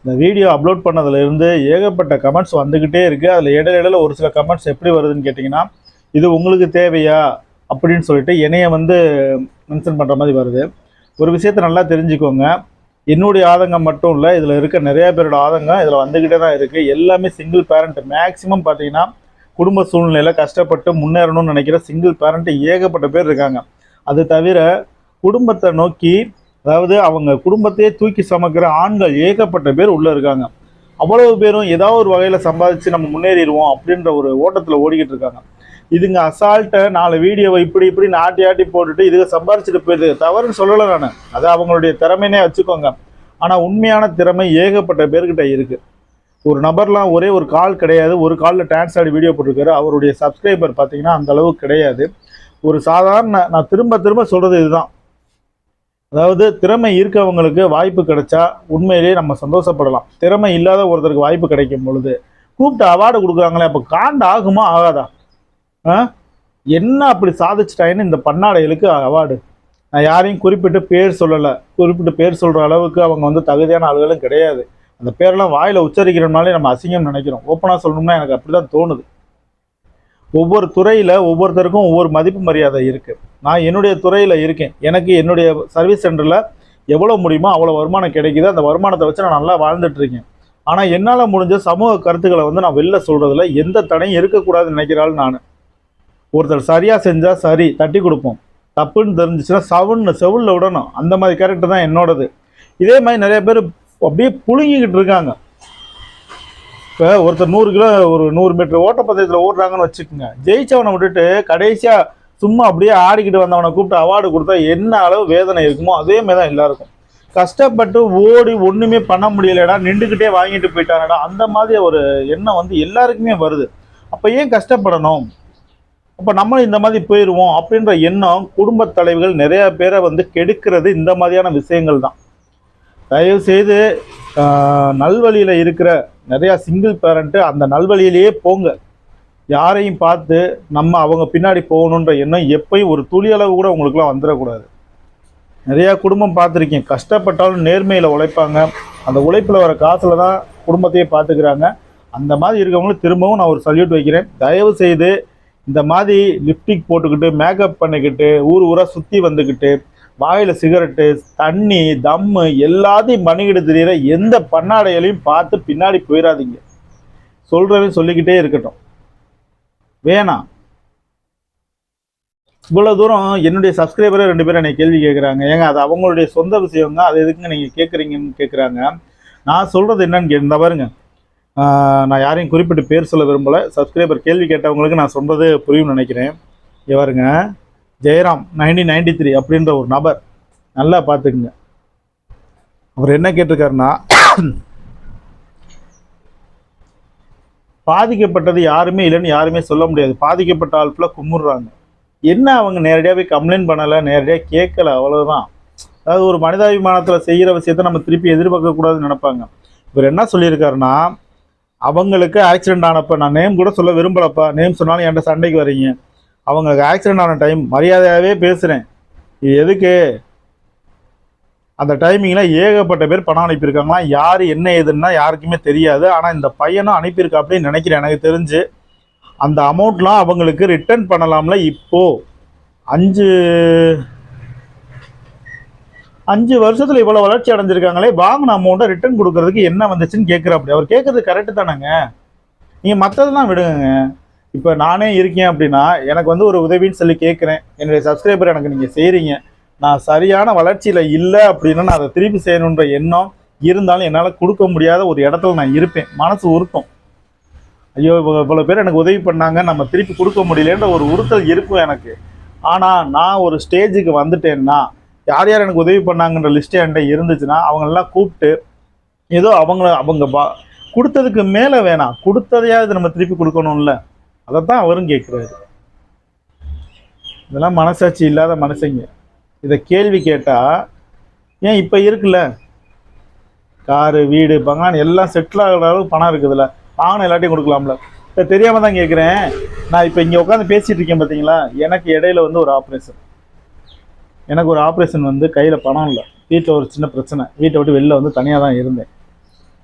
இந்த video upload பண்ணதுலேருந்து ஏகப்பட்ட கமெண்ட்ஸ் வந்துக்கிட்டே இருக்குது. அதில் இடையில ஒரு சில கமெண்ட்ஸ் எப்படி வருதுன்னு கேட்டிங்கன்னா, இது உங்களுக்கு தேவையா அப்படின்னு சொல்லிட்டு என்னைய வந்து மென்ஷன் பண்ணுற மாதிரி வருது. ஒரு விஷயத்தை நல்லா தெரிஞ்சுக்கோங்க. என்னுடைய ஆதங்கம் மட்டும் இல்லை, இதில் இருக்க நிறையா பேரோட ஆதங்கம் இதில் வந்துக்கிட்டே தான் இருக்குது. எல்லாமே சிங்கிள் பேரண்ட். மேக்ஸிமம் பார்த்தீங்கன்னா குடும்ப சூழ்நிலையில் கஷ்டப்பட்டு முன்னேறணும்னு நினைக்கிற சிங்கிள் பேரண்ட் ஏகப்பட்ட பேர் இருக்காங்க. அது தவிர குடும்பத்தை நோக்கி, அதாவது அவங்க குடும்பத்தையே தூக்கி சுமக்கிற ஆண்கள் ஏகப்பட்ட பேர் உள்ளே இருக்காங்க. அவ்வளவு பேரும் ஏதாவது ஒரு வகையில் சம்பாதிச்சு நம்ம முன்னேறிடுவோம் அப்படின்ற ஒரு ஓட்டத்தில் ஓடிக்கிட்டு இருக்காங்க. இதுங்க அசால்ட்டை 4 வீடியோவை இப்படி ஆட்டி ஆட்டி போட்டுட்டு இதுங்க சம்பாரிச்சுட்டு போயிடுது. தவறுன்னு சொல்லலை நான், அதை அவங்களுடைய திறமைனே வச்சுக்கோங்க. ஆனால் உண்மையான திறமை ஏகப்பட்ட பேர்கிட்ட இருக்குது. ஒரு நபர்லாம் ஒரே ஒரு கால் கிடையாது, ஒரு காலில் டான்ஸ் ஆடி வீடியோ போட்டிருக்காரு. அவருடைய சப்ஸ்கிரைபர் பார்த்தீங்கன்னா அந்த அளவுக்கு கிடையாது. ஒரு சாதாரண, நான் திரும்ப சொல்கிறது இதுதான், அதாவது திறமை இருக்கவங்களுக்கு வாய்ப்பு கிடைச்சா உண்மையிலேயே நம்ம சந்தோஷப்படலாம். திறமை இல்லாத ஒருத்தருக்கு வாய்ப்பு கிடைக்கும் பொழுது கூப்பிட்டு அவார்டு கொடுக்குறாங்களே, அப்போ காண்டு ஆகுமா ஆகாதா? என்ன அப்படி சாதிச்சிட்டாயின்னு இந்த பன்னாடைகளுக்கு அவார்டு. நான் யாரையும் குறிப்பிட்டு பேர் சொல்லலை, குறிப்பிட்டு பேர் சொல்கிற அளவுக்கு அவங்க வந்து தகுதியான ஆளுகளும் கிடையாது. அந்த பேரெல்லாம் வாயில் உச்சரிக்கிறோம்னாலே நம்ம அசிங்கம் நினைக்கிறோம். ஓப்பனாக சொல்லணும்னா எனக்கு அப்படி தான் தோணுது. ஒவ்வொரு துறையில் ஒவ்வொருத்தருக்கும் ஒவ்வொரு மதிப்பு மரியாதை இருக்குது. நான் என்னுடைய துறையில் இருக்கேன். எனக்கு என்னுடைய சர்வீஸ் சென்டரில் எவ்வளோ முடியுமோ அவ்வளோ வருமானம் கிடைக்குது. அந்த வருமானத்தை வச்சு நான் நல்லா வாழ்ந்துட்டுருக்கேன். ஆனால் என்னால் முடிஞ்ச சமூக கருத்துக்களை வந்து நான் வெளில சொல்கிறதுல எந்த தடையும் இருக்கக்கூடாதுன்னு நினைக்கிறாள் நான். ஒருத்தர் சரியாக செஞ்சால் சரி தட்டி கொடுப்போம், தப்புன்னு தெரிஞ்சிச்சுன்னா செவுளில் விடணும். அந்த மாதிரி கேரக்டர் தான் என்னோடது. இதே மாதிரி நிறைய பேர் அப்படியே புழுங்கிக்கிட்டு இருக்காங்க. இப்போ ஒருத்தர் 100 கிலோ ஒரு 100 மீட்டர் ஓட்டப்பந்தயத்தில் ஓடுறாங்கன்னு வச்சுக்கோங்க. ஜெயிச்சவனை விட்டுட்டு கடைசியாக சும்மா அப்படியே ஆடிக்கிட்டு வந்தவனை கூப்பிட்டு அவார்டு கொடுத்தா என்ன அளவு வேதனை இருக்குமோ அதே மாதிரி தான் எல்லாருக்கும். கஷ்டப்பட்டு ஓடி ஒன்றுமே பண்ண முடியலடா, நின்றுக்கிட்டே வாங்கிட்டு போயிட்டானடா, அந்த மாதிரி ஒரு எண்ணம் வந்து எல்லாருக்குமே வருது. அப்போ ஏன் கஷ்டப்படணும்? அப்போ நம்மளும் இந்த மாதிரி போயிடுவோம் அப்படின்ற எண்ணம் குடும்ப தலைவர்கள் நிறையா பேரை வந்து கெடுக்கிறது இந்த மாதிரியான விஷயங்கள் தான். தயவுசெய்து நல்வழியில் இருக்கிற நிறையா சிங்கிள் பேரண்ட்டு அந்த நல்வழியிலேயே போங்க. யாரையும் பார்த்து நம்ம அவங்க பின்னாடி போகணுன்ற எண்ணம் எப்பயும் ஒரு துளியளவு கூட உங்களுக்குலாம் வந்துடக்கூடாது. நிறையா குடும்பம் பார்த்துருக்கேன், கஷ்டப்பட்டாலும் நேர்மையில் உழைப்பாங்க. அந்த உழைப்பில் வர காசில் தான் குடும்பத்தையே பார்த்துக்கிறாங்க. அந்த மாதிரி இருக்கவங்களும் திரும்பவும் நான் ஒரு சல்யூட் வைக்கிறேன். தயவு செய்து இந்த மாதிரி லிப்டிக் போட்டுக்கிட்டு மேக்கப் பண்ணிக்கிட்டு ஊராக சுற்றி வந்துக்கிட்டு வாயில் சிகரெட்டு தண்ணி தம்மு எல்லாத்தையும் பண்ணிக்கிட்டு தெரியுற எந்த பன்னாடைகளையும் பார்த்து பின்னாடி போயிடாதீங்க. சொல்கிறவன் சொல்லிக்கிட்டே இருக்கட்டும், வேணாம். இவ்வளோ தூரம் என்னுடைய சப்ஸ்கிரைபரே 2 பேரும் என்னை கேள்வி கேட்குறாங்க. ஏங்க அது அவங்களுடைய சொந்த விஷயங்க, அது எதுக்குங்க நீங்கள் கேட்குறீங்கன்னு கேட்குறாங்க. நான் சொல்கிறது என்னன்னு கேட்டால் பாருங்க, நான் யாரையும் குறிப்பிட்டு பேர் சொல்ல விரும்பலை. சப்ஸ்கிரைபர் கேள்வி கேட்டவங்களுக்கு நான் சொல்கிறது புரியும்னு நினைக்கிறேன். இவருங்க ஜெயராம் 1993 அப்படின்ற ஒரு நபர், நல்லா பார்த்துக்குங்க. அவர் என்ன கேட்டிருக்காருன்னா, பாதிக்கப்பட்டது யாருமே இல்லைன்னு யாருமே சொல்ல முடியாது. பாதிக்கப்பட்ட ஆட்களை கும்பிட்றாங்க. என்ன அவங்க நேரடியாக போய் கம்ப்ளைண்ட் பண்ணலை, நேரடியாக கேட்கலை, அவ்வளோதான். அதாவது ஒரு மனிதாபிமானத்தில் செய்கிற விஷயத்த நம்ம திருப்பி எதிர்பார்க்கக்கூடாதுன்னு நினைப்பாங்க. இவர் என்ன சொல்லியிருக்காருன்னா, அவங்களுக்கு ஆக்சிடெண்ட் ஆனப்போ, நான் நேம் கூட சொல்ல விரும்பலப்பா, நேம் சொன்னாலும் என்கிட்ட சண்டைக்கு வரீங்க. அவங்களுக்கு ஆக்சிடெண்ட் ஆன டைம் மரியாதையாகவே பேசுகிறேன். இது எதுக்கு? அந்த டைமிங்கில் ஏகப்பட்ட பேர் பணம் அனுப்பியிருக்காங்களாம். யார் என்ன ஏதுன்னா யாருக்குமே தெரியாது. ஆனால் இந்த பையனும் அனுப்பியிருக்கா அப்படின்னு நினைக்கிறேன். எனக்கு தெரிஞ்சு அந்த அமௌண்ட்லாம் அவங்களுக்கு ரிட்டர்ன் பண்ணலாம்ல. இப்போது 5 வருஷத்தில் இவ்வளோ வளர்ச்சி அடைஞ்சிருக்காங்களே, வாங்கின அமௌண்ட்டை ரிட்டர்ன் கொடுக்கறதுக்கு என்ன வந்துச்சுன்னு கேட்குறாப்படி. அவர் கேட்குறது கரெக்டு தானேங்க. நீங்கள் மற்றதெல்லாம் விடுங்க. இப்போ நானே இருக்கேன் அப்படின்னா எனக்கு வந்து ஒரு உதவின்னு சொல்லி கேட்குறேன். என்னுடைய சப்ஸ்கிரைபர் எனக்கு நீங்கள் செய்கிறீங்க, நான் சரியான வளர்ச்சியில் இல்லை அப்படின்னா நான் அதை திருப்பி செய்யணுன்ற எண்ணம் இருந்தாலும் என்னால் கொடுக்க முடியாத ஒரு இடத்துல நான் இருப்பேன். மனசு உறுத்தும். ஐயோ இவ்வளோ பேர் எனக்கு உதவி பண்ணாங்க, நம்ம திருப்பி கொடுக்க முடியலன்ற ஒரு உறுத்தல் இருக்கும் எனக்கு. ஆனால் நான் ஒரு ஸ்டேஜுக்கு வந்துட்டேன்னா, யார் யார் எனக்கு உதவி பண்ணாங்கன்ற லிஸ்ட்டே என்கிட்ட இருந்துச்சுன்னா அவங்களெல்லாம் கூப்பிட்டு ஏதோ அவங்க கொடுத்ததுக்கு மேலே வேணாம், கொடுத்ததையாவது நம்ம திருப்பி கொடுக்கணும்ல, அதைத்தான் அவரும் கேட்குறாரு. இதெல்லாம் மனசாட்சி இல்லாத மனுஷங்க. இதை கேள்வி கேட்டால் ஏன் இப்போ இருக்குல்ல காரு வீடு பங்கான் எல்லாம் செட்டில் ஆகிற அளவுக்கு பணம் இருக்குதுல்ல, வாங்கின எல்லாத்தையும் கொடுக்கலாம்ல. இப்போ தெரியாமல் தான் கேட்குறேன். நான் இப்போ இங்கே உட்காந்து பேசிகிட்டு இருக்கேன் பார்த்தீங்களா, எனக்கு இடையில வந்து ஒரு ஆப்ரேஷன். எனக்கு ஒரு ஆப்ரேஷன் வந்து கையில் பணம் இல்லை, வீட்டில் ஒரு சின்ன பிரச்சனை, வீட்டை விட்டு வெளில வந்து தனியாக தான் இருந்தேன்.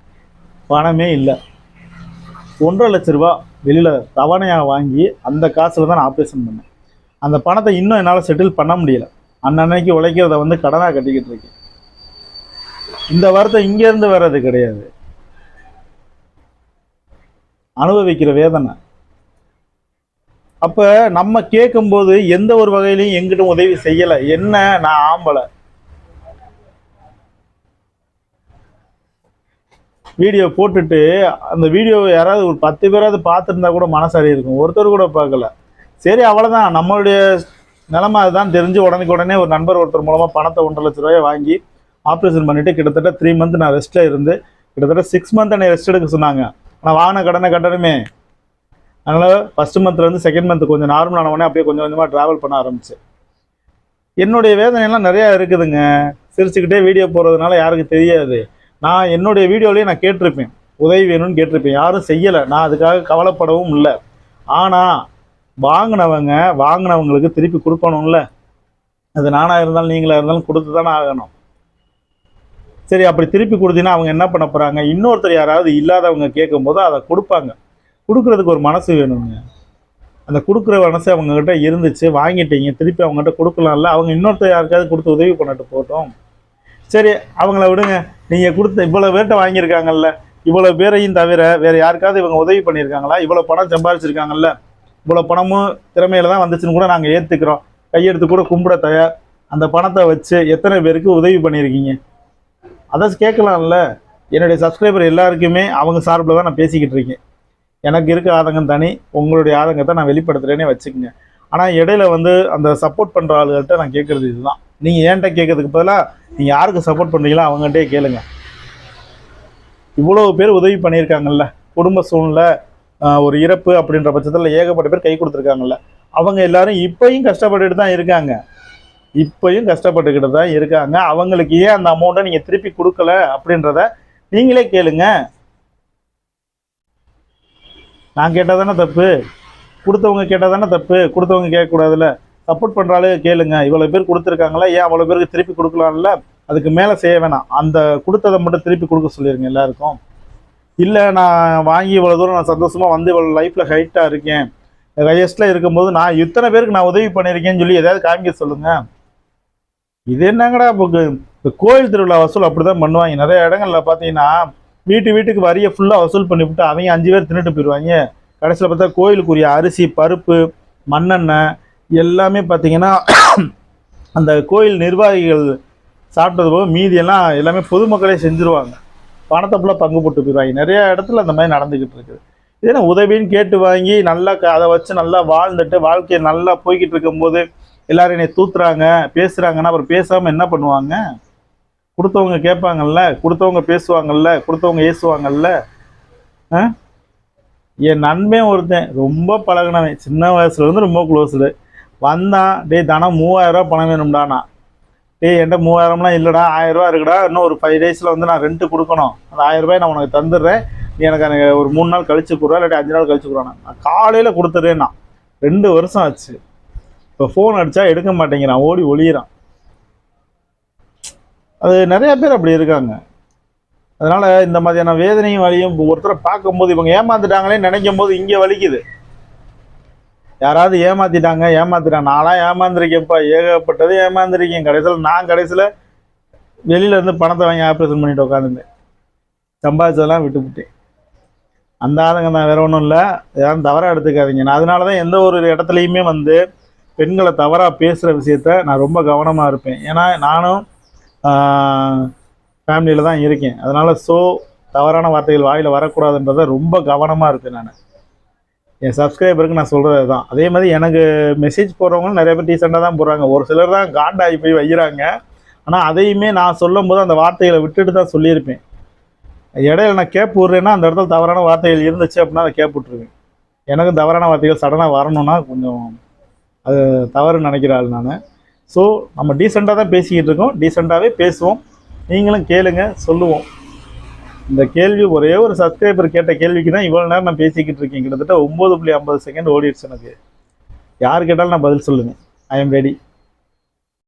பணமே இல்லை. 1.5 லட்ச ரூபா வெளியில் தவணையாக வாங்கி அந்த காசில் தான் நான் ஆப்ரேஷன் பண்ணேன். அந்த பணத்தை இன்னும் என்னால் செட்டில் பண்ண முடியல. அன்னன்னைக்கு உழைக்கிறத வந்து கடனாக கட்டிக்கிட்டு இருக்கேன். இந்த வார்த்தை இங்கேருந்து வர்றது கிடையாது, அனுபவிக்கிற வேதனை. அப்போ நம்ம கேட்கும்போது எந்த ஒரு வகையிலையும் எங்கிட்ட உதவி செய்யலை. என்ன, நான் ஆம்பளை. வீடியோ போட்டுட்டு அந்த வீடியோவை யாராவது ஒரு 10 பேராவது பார்த்துருந்தா கூட மனசாரி இருக்கும். ஒருத்தர் கூட பார்க்கல. சரி, அவ்வளோதான், நம்மளுடைய நிலைமை அதுதான் தெரிஞ்சு உடனே ஒரு நண்பர் ஒருத்தர் மூலமாக பணத்தை 1.5 லட்ச ரூபாயை வாங்கி ஆப்ரேஷன் பண்ணிவிட்டு கிட்டத்தட்ட 3 மந்த் நான் ரெஸ்ட்டில் இருந்து கிட்டத்தட்ட 6 மந்த் என்னை ரெஸ்ட் எடுக்க சொன்னாங்க. ஆனால் வாங்கின கடனை கட்டணுமே. அதனால் ஃபஸ்ட்டு மந்த்லேருந்து செகண்ட் மந்த் கொஞ்சம் நார்மலான உடனே அப்படியே கொஞ்சம் கொஞ்சமாக ட்ராவல் பண்ண ஆரம்பிச்சு. என்னுடைய வேதனையெல்லாம் நிறையா இருக்குதுங்க. சிரிச்சுக்கிட்டே வீடியோ போடுறதுனால யாருக்கும் தெரியாது. நான் என்னுடைய வீடியோலேயே நான் கேட்டிருப்பேன், உதவி வேணும்னு கேட்டிருப்பேன். யாரும் செய்யலை. நான் அதுக்காக கவலைப்படவும் இல்லை. ஆனால் வாங்கினவங்களுக்கு திருப்பி கொடுக்கணும்ல. அது நானாக இருந்தாலும் நீங்களாக இருந்தாலும் கொடுத்து தானே ஆகணும். சரி, அப்படி திருப்பி கொடுத்தீங்கன்னா அவங்க என்ன பண்ண போகிறாங்க? இன்னொருத்தர் யாராவது இல்லாதவங்க கேட்கும்போது அதை கொடுப்பாங்க. கொடுக்குறதுக்கு ஒரு மனசு வேணுங்க. அந்த கொடுக்குற மனசு அவங்கக்கிட்ட இருந்துச்சு, வாங்கிட்டீங்க, திருப்பி அவங்ககிட்ட கொடுக்கலாம்ல. அவங்க இன்னொருத்தர் யாருக்காவது கொடுத்து உதவி பண்ணிட்டு போட்டோம். சரி, அவங்கள விடுங்க. நீங்கள் கொடுத்த இவ்வளோ பேர்கிட்ட வாங்கியிருக்காங்கல்ல, இவ்வளோ பேரையும் தவிர வேறு யாருக்காவது இவங்க உதவி பண்ணியிருக்காங்களா? இவ்வளோ பணம் சம்பாதிச்சிருக்காங்கல்ல, இவ்வளோ பணமும் திறமையில தான் வந்துச்சுன்னு கூட நாங்கள் ஏற்றுக்கிறோம், கையெடுத்து கூட கும்பிட தயார். அந்த பணத்தை வச்சு எத்தனை பேருக்கு உதவி பண்ணியிருக்கீங்க? அதை கேட்கலாம்ல. என்னுடைய சப்ஸ்கிரைபர் எல்லாருக்குமே அவங்க சார்பில் தான் நான் பேசிக்கிட்டு இருக்கேன். எனக்கு இருக்க ஆதங்கம் தனி, உங்களுடைய ஆதங்கத்தை நான் வெளிப்படுத்துகிறேனே வச்சுக்கோங்க. ஆனால் இடையில வந்து அந்த சப்போர்ட் பண்ணுற ஆளுகிட்ட நான் கேட்குறது இதுதான். நீங்கள் ஏன்ட்ட கேட்கறதுக்கு பதிலாக நீங்கள் யாருக்கு சப்போர்ட் பண்ணுறீங்களோ அவங்ககிட்டே கேளுங்க. இவ்வளோ பேர் உதவி பண்ணியிருக்காங்கல்ல, குடும்ப சூழ்நிலை, ஒரு இறப்பு அப்படின்ற பட்சத்தில் ஏகப்பட்ட பேர் கை கொடுத்துருக்காங்கல்ல, அவங்க எல்லாரும் இப்போயும் கஷ்டப்பட்டுட்டு தான் இருக்காங்க. அவங்களுக்கு ஏன் அந்த அமௌண்ட்டை நீங்கள் திருப்பி கொடுக்கல அப்படின்றத நீங்களே கேளுங்க. நான் கேட்டால் தானே தப்பு, கொடுத்தவங்க கேட்டால் தானே தப்பு. கொடுத்தவங்க கேட்கக்கூடாதுல்ல. சப்போர்ட் பண்ணுறாலே கேளுங்க. இவ்வளோ பேர் கொடுத்துருக்காங்களா, ஏன் அவ்வளோ பேருக்கு திருப்பி கொடுக்கலாம்ல. அதுக்கு மேலே செய்ய வேணாம், அந்த கொடுத்ததை மட்டும் திருப்பி கொடுக்க சொல்லிடுங்க எல்லாருக்கும். இல்லை, நான் வாங்கி இவ்வளோ தூரம் நான் சந்தோஷமாக வந்து இவ்வளோ லைஃப்பில் ஹைட்டாக இருக்கேன், ஹையஸ்ட்டில் இருக்கும்போது நான் இத்தனை பேருக்கு நான் உதவி பண்ணியிருக்கேன்னு சொல்லி எதாவது காமிக்க சொல்லுங்கள். இது என்னங்கடா இந்த கோயில் திருவிழா வசூல் அப்படி தான் பண்ணுவாங்க. நிறைய இடங்களில் பார்த்தீங்கன்னா வீட்டுக்கு வரியை ஃபுல்லாக வசூல் பண்ணிவிட்டு அவங்க 5 பேர் தின்னுட்டு போயிடுவாங்க. கடைசியில் பார்த்தா கோயிலுக்குரிய அரிசி, பருப்பு, மண்ணெண்ணெய் எல்லாமே பார்த்தீங்கன்னா அந்த கோயில் நிர்வாகிகள் சாப்பிட்டது போக மீதியெல்லாம் எல்லாமே பொதுமக்களே செஞ்சுருவாங்க. பணத்தை ஃபுல்லாக பங்கு போட்டு போயிடுவாங்க. நிறைய இடத்துல அந்த மாதிரி நடந்துக்கிட்டு இருக்குது. இதே உதவின்னு கேட்டு வாங்கி நல்லா அதை வச்சு நல்லா வாழ்ந்துட்டு வாழ்க்கையை நல்லா போய்கிட்டு இருக்கும்போது எல்லாரும் என்னை தூத்துறாங்க, பேசுகிறாங்கன்னா அப்புறம் பேசாமல் என்ன பண்ணுவாங்க? கொடுத்தவங்க கேட்பாங்கல்ல, கொடுத்தவங்க பேசுவாங்கல்ல, கொடுத்தவங்க ஏசுவாங்கல்ல. என் நண்பன் ஒருத்தன் ரொம்ப பழகினவன், சின்ன வயசுலேருந்து ரொம்ப க்ளோஸ்டு. வந்தான், தானம் 3000 ரூபா பணம் வேணும்டானா. என்கிட்ட 3000லாம் இல்லைடா, 1000 ரூபா இருக்குடா, இன்னும் ஒரு 5 டேஸில் வந்து நான் ரெண்ட்டு கொடுக்கணும், அந்த 1000 ரூபாய் நான் உனக்கு தந்துடுறேன், நீ எனக்கு ஒரு 3 நாள் கழிச்சு கொடுறா, இல்லாட்டி 5 நாள் கழிச்சு கொடுறான். நான் காலையில் கொடுத்துட்றேன்னா 2 வருஷம் ஆச்சு. இப்போ ஃபோன் அடித்தா எடுக்க மாட்டேங்கிறான், ஓடி ஒளியிறான். அது நிறையா பேர் அப்படி இருக்காங்க. அதனால் இந்த மாதிரியான வேதனையும் வலியும் ஒருத்தரை பார்க்கும்போது இவங்க ஏமாந்துட்டாங்களேன்னு நினைக்கும் போது இங்கே வலிக்குது. யாராவது ஏமாத்திட்டாங்க. நான்லாம் ஏமாந்துருக்கேன்ப்பா, ஏகப்பட்டது ஏமாந்துருக்கேன். கடைசியில் வெளியிலேருந்து பணத்தை வாங்கி ஆப்ரேஷன் பண்ணிட்டு உட்காந்துட்டேன். சம்பாதிச்சதெல்லாம் விட்டுவிட்டேன். அந்த ஆதங்கம் தான், வேறு ஒன்றும் இல்லை. யாரும் தவறாக எடுத்துக்காதீங்க. நான் அதனால தான் எந்த ஒரு இடத்துலையுமே வந்து பெண்களை தவறாக பேசுகிற விஷயத்த நான் ரொம்ப கவனமாக இருப்பேன். ஏன்னா நானும் ஃபேமிலியில் தான் இருக்கேன். அதனால் தவறான வார்த்தைகள் வாயில் வரக்கூடாதுன்றதை ரொம்ப கவனமாக இருப்பேன். நான் என் சப்ஸ்கிரைபருக்கு நான் சொல்கிறது தான். அதே மாதிரி எனக்கு மெசேஜ் போடுறவங்களும் நிறைய பேர் டீசெண்டாக தான் போடுறாங்க. ஒரு சிலர் தான் காண்டாகி போய் வைக்கிறாங்க. ஆனால் அதையுமே நான் சொல்லும் போது அந்த வார்த்தைகளை விட்டுட்டு தான் சொல்லியிருப்பேன். இடையில நான் கேப் விட்றேன்னா அந்த இடத்துல தவறான வார்த்தைகள் இருந்துச்சு அப்படின்னா அதை கேப் விட்ருவேன். எனக்கும் தவறான வார்த்தைகள் சடனாக வரணும்னா கொஞ்சம் அது தவறுன்னு நினைக்கிற ஆள் நான். ஸோ நம்ம டீசெண்டாக தான் பேசிக்கிட்டு இருக்கோம், டீசெண்டாகவே பேசுவோம். நீங்களும் கேளுங்க, சொல்லுவோம். இந்த கேள்வி ஒரே ஒரு சப்ஸ்கிரைபர் கேட்ட கேள்விக்கு தான் இவ்வளோ நேரம் நான் பேசிக்கிட்டு இருக்கேன். கிட்டத்தட்ட 9.50 செகண்ட் ஓடிடுச்சு எனக்கு. யார் கேட்டாலும் நான் பதில் சொல்லுவேன். I am ready.